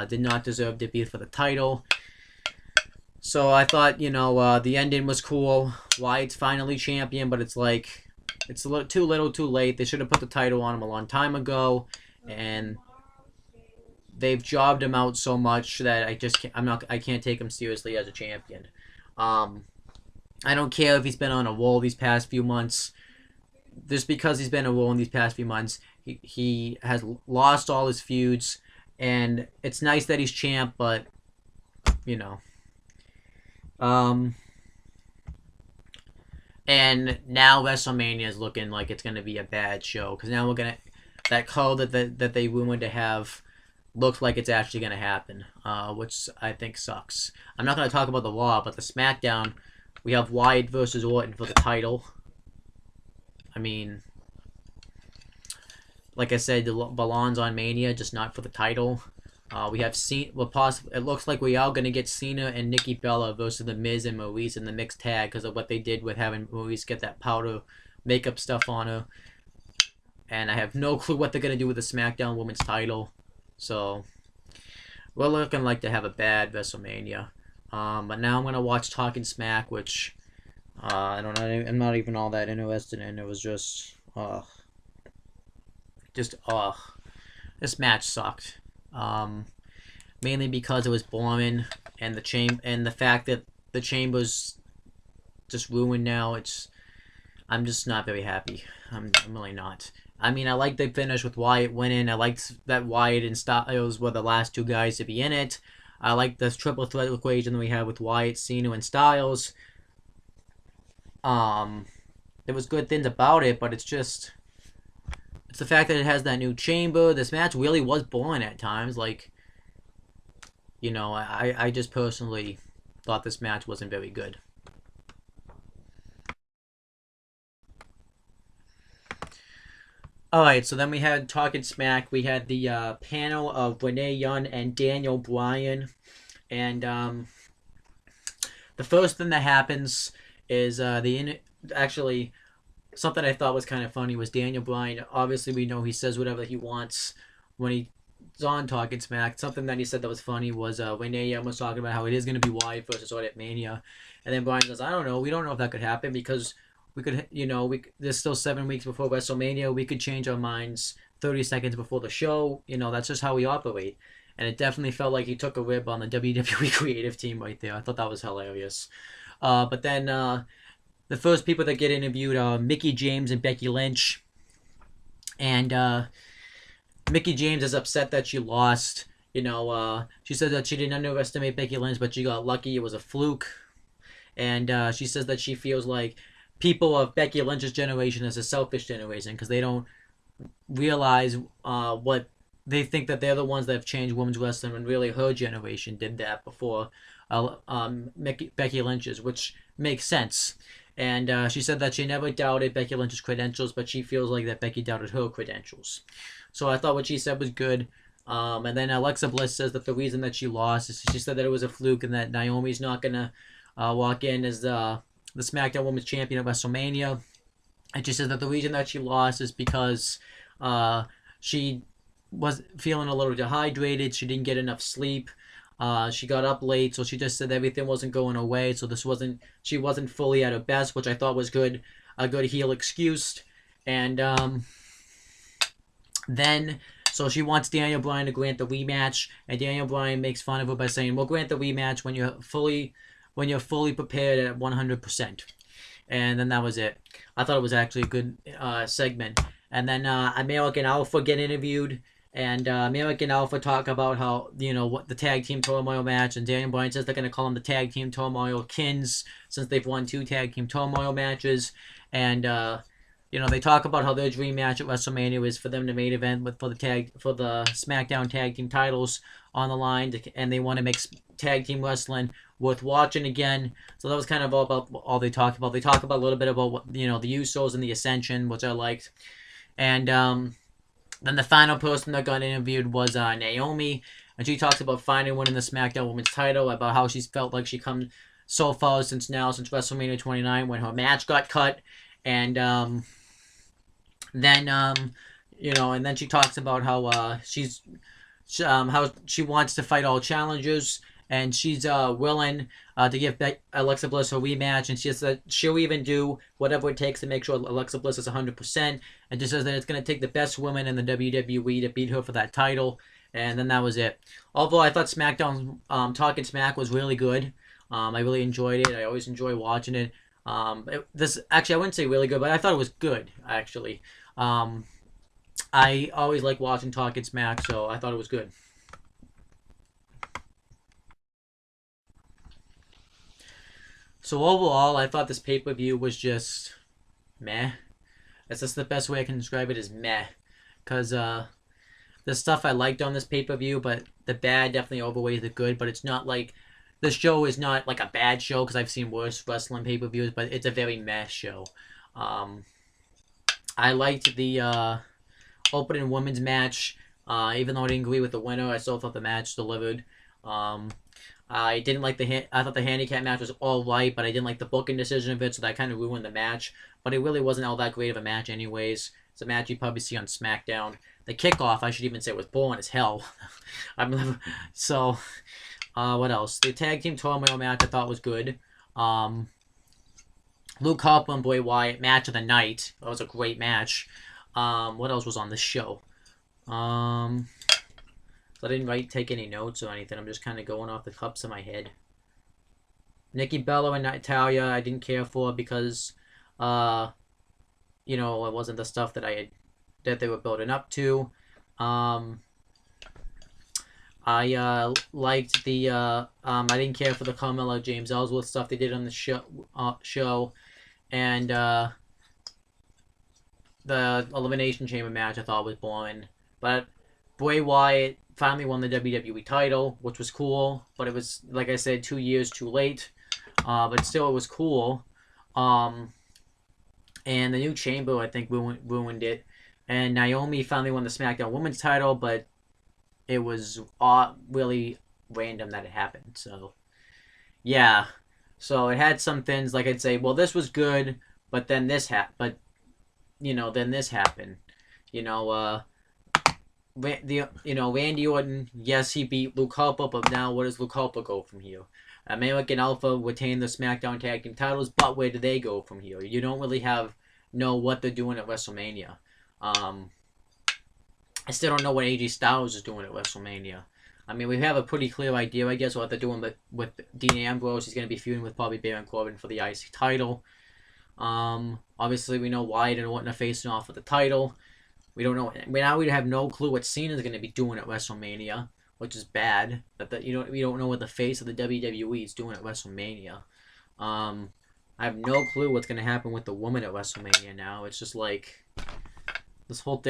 Did not deserve to be for the title. So I thought, the ending was cool. Wyatt's finally champion, but it's like, it's a little too late. They should have put the title on him a long time ago, and they've jobbed him out so much that I can't take him seriously as a champion. I don't care if he's been on a roll these past few months. Just because he's been on a roll in these past few months, he has lost all his feuds, and it's nice that he's champ, but And now WrestleMania is looking like it's going to be a bad show because now we're gonna that call that they rumored to have looks like it's actually going to happen, which I think sucks. I'm not going to talk about the Raw, but the SmackDown, we have Wyatt versus Orton for the title. I mean, like I said, it belongs on Mania, just not for the title. We have Cena. Well, it looks like we are going to get Cena and Nikki Bella versus the Miz and Maurice in the mixed tag because of what they did with having Maurice get that powder makeup stuff on her. And I have no clue what they're going to do with the SmackDown Women's title. So we're looking like to have a bad WrestleMania. But now I'm going to watch Talking Smack, which I don't know. I'm not even all that interested in. It was just this match sucked. Mainly because it was boring and the fact that the Chamber's just ruined now. I'm just not very happy. I'm really not. I mean, I like the finish with Wyatt winning. I liked that Wyatt and Styles were the last two guys to be in it. I like the triple threat equation that we had with Wyatt, Cena, and Styles. There was good things about it, but it's the fact that it has that new chamber. This match really was boring at times. Like, I just personally thought this match wasn't very good. Alright, so then we had Talking Smack. We had the panel of Renee Young and Daniel Bryan. And the first thing that happens is actually, something I thought was kind of funny was Daniel Bryan. Obviously, we know he says whatever he wants when he's on Talking Smack. Something that he said that was funny was Renee Young was talking about how it is going to be Wyatt versus Orton at Mania. And then Bryan says, I don't know. We don't know if that could happen because we could, there's still 7 weeks before WrestleMania. We could change our minds 30 seconds before the show. That's just how we operate. And it definitely felt like he took a rib on the WWE creative team right there. I thought that was hilarious. But then the first people that get interviewed are Mickie James and Becky Lynch. And Mickie James is upset that she lost. She said that she didn't underestimate Becky Lynch, but she got lucky. It was a fluke. And she says that she feels like people of Becky Lynch's generation is a selfish generation because they don't realize what they think that they're the ones that have changed women's wrestling when really her generation did that before Becky Lynch's, which makes sense. And she said that she never doubted Becky Lynch's credentials, but she feels like that Becky doubted her credentials. So I thought what she said was good. And then Alexa Bliss says that the reason that she lost is she said that it was a fluke and that Naomi's not going to walk in as the SmackDown Women's Champion at WrestleMania. And she said that the reason that she lost is because she was feeling a little dehydrated. She didn't get enough sleep. She got up late, so she just said everything wasn't going her way. So she wasn't fully at her best, which I thought was good, a good heel excuse. And then so she wants Daniel Bryan to grant the rematch, and Daniel Bryan makes fun of her by saying, "We'll grant the rematch when you're fully prepared at 100%. And then that was it. I thought it was actually a good segment. And then American Alpha get interviewed, and American Alpha talk about how, what the tag team turmoil match, and Daniel Bryan says they're going to call them the tag team turmoil kins since they've won 2 tag team turmoil matches. And they talk about how their dream match at WrestleMania is for them to main event for the SmackDown tag team titles on the line, and they want to make tag team wrestling worth watching again. So that was kind of all about all they talked about. They talk about a little bit about what, the Usos and the Ascension, which I liked. And then the final person that got interviewed was Naomi, and she talks about finally winning the SmackDown Women's title, about how she's felt like she come so far since WrestleMania 29 when her match got cut. And then she talks about how how she wants to fight all challengers, and she's willing to give Alexa Bliss a rematch, and she says that she'll even do whatever it takes to make sure Alexa Bliss is 100%, and just says that it's going to take the best woman in the WWE to beat her for that title. And then that was it. Although I thought SmackDown Talking Smack was really good. I really enjoyed it. I always enjoy watching it. This actually, I wouldn't say really good, but I thought it was good, actually. I always like watching Talking Smack, so I thought it was good. So overall, I thought this pay-per-view was just meh. That's just the best way I can describe it, is meh. Because the stuff I liked on this pay-per-view, but the bad definitely outweighs the good. But it's not like the show is not like a bad show, because I've seen worse wrestling pay-per-views, but it's a very meh show. Um, I liked the opening women's match. Even though I didn't agree with the winner, I still thought the match delivered. Um, I didn't like I thought the handicap match was all right, but I didn't like the booking decision of it, so that kind of ruined the match. But it really wasn't all that great of a match, anyways. It's a match you probably see on SmackDown. The kickoff, I should even say, was boring as hell. So, what else? The tag team turmoil match I thought was good. Luke Harper and Bray Wyatt, match of the night. That was a great match. What else was on this show? So I didn't take any notes or anything. I'm just kind of going off the cups of my head. Nikki Bella and Natalia, I didn't care for because, it wasn't the stuff that they were building up to. I liked the I didn't care for the Carmella James Ellsworth stuff they did on the show, and the Elimination Chamber match I thought was boring. But Bray Wyatt finally won the WWE title, which was cool. But it was, like I said, 2 years too late. But still, it was cool. And the new Chamber, I think, ruined it. And Naomi finally won the SmackDown Women's title, but it was really random that it happened. So, yeah. So it had some things, like I'd say, well, this was good, but then this happened. But, then this happened. Randy Orton, yes, he beat Luke Harper, but now where does Luke Harper go from here? American Alpha retained the SmackDown Tag Team titles, but where do they go from here? You don't really know what they're doing at WrestleMania. I still don't know what AJ Styles is doing at WrestleMania. I mean, we have a pretty clear idea, I guess, what they're doing with Dean Ambrose. He's going to be feuding with probably Baron Corbin for the IC title. Obviously, we know Wyatt and Orton are facing off with the title. We don't know. Now we have no clue what Cena's going to be doing at WrestleMania, which is bad. We don't know what the face of the WWE is doing at WrestleMania. I have no clue what's going to happen with the woman at WrestleMania now. It's just like this whole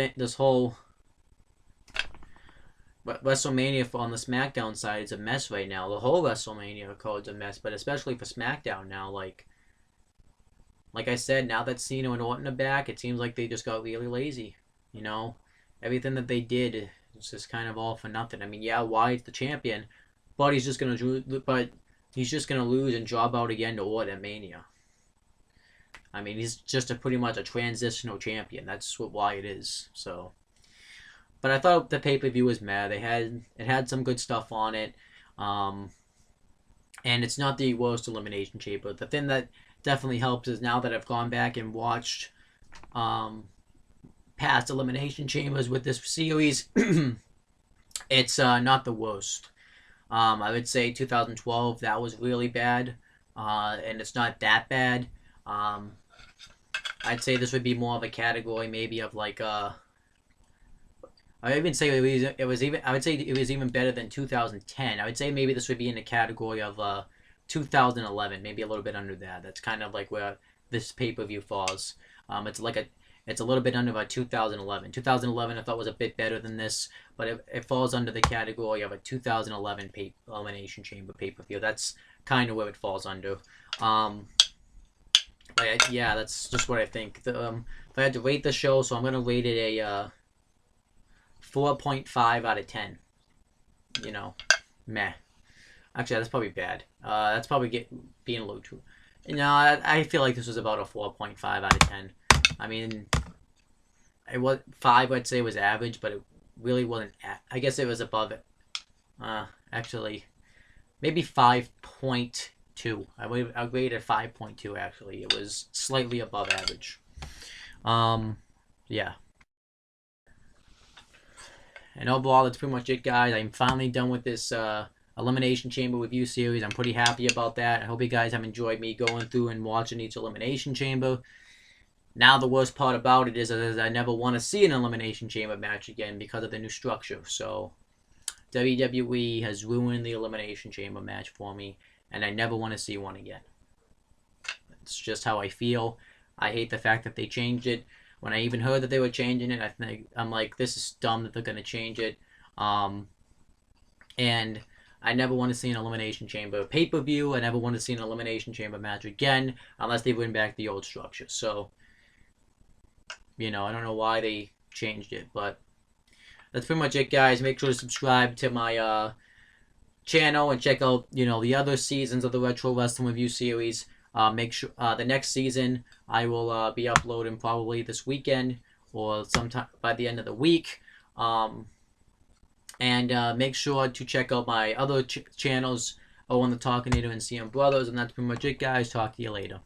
WrestleMania on the SmackDown side is a mess right now. The whole WrestleMania card's a mess, but especially for SmackDown now, like I said, now that Cena and Orton are back, it seems like they just got really lazy. Everything that they did is just kind of all for nothing. I mean, yeah, Wyatt's the champion, but he's just gonna lose and job out again to Orton at Mania. I mean, he's just pretty much a transitional champion. That's what Wyatt is. So, but I thought the pay-per-view was meh. It had some good stuff on it, and it's not the worst Elimination Chamber. The thing that definitely helps is now that I've gone back and watched past Elimination Chambers with this series, it's not the worst. I would say 2012, that was really bad, and it's not that bad. I'd say this would be more of a category maybe of like I would even say it was even better than 2010. I would say maybe this would be in the category of 2011, maybe a little bit under that. That's kind of like where this pay-per-view falls. It's a little bit under 2011. 2011 I thought was a bit better than this, but it falls under the category of a 2011 Elimination Chamber pay-per-view. That's kind of where it falls under. Yeah, that's just what I think. If I had to rate the show, so I'm going to rate it a 4.5 out of 10. Meh. Actually, that's probably bad. That's probably being a little too... I feel like this was about a 4.5 out of 10. I mean, it was 5. I'd say was average, but it really wasn't. I guess it was above it. Actually, maybe 5.2. I rated 5.2. Actually, it was slightly above average. Yeah. And overall, that's pretty much it, guys. I'm finally done with this Elimination Chamber review series. I'm pretty happy about that. I hope you guys have enjoyed me going through and watching each Elimination Chamber. Now the worst part about it is I never want to see an Elimination Chamber match again because of the new structure. So WWE has ruined the Elimination Chamber match for me, and I never want to see one again. It's just how I feel. I hate the fact that they changed it. When I even heard that they were changing it, I'm like, this is dumb that they're gonna change it. Um, and I never want to see an Elimination Chamber pay-per-view. I never want to see an Elimination Chamber match again unless they bring back the old structure. So, I don't know why they changed it, but that's pretty much it, guys. Make sure to subscribe to my channel and check out, the other seasons of the Retro Wrestling Review series. Make sure the next season I will be uploading probably this weekend or sometime by the end of the week. And make sure to check out my other channels, Owen the Talkinator and CM Brothers. And that's pretty much it, guys. Talk to you later.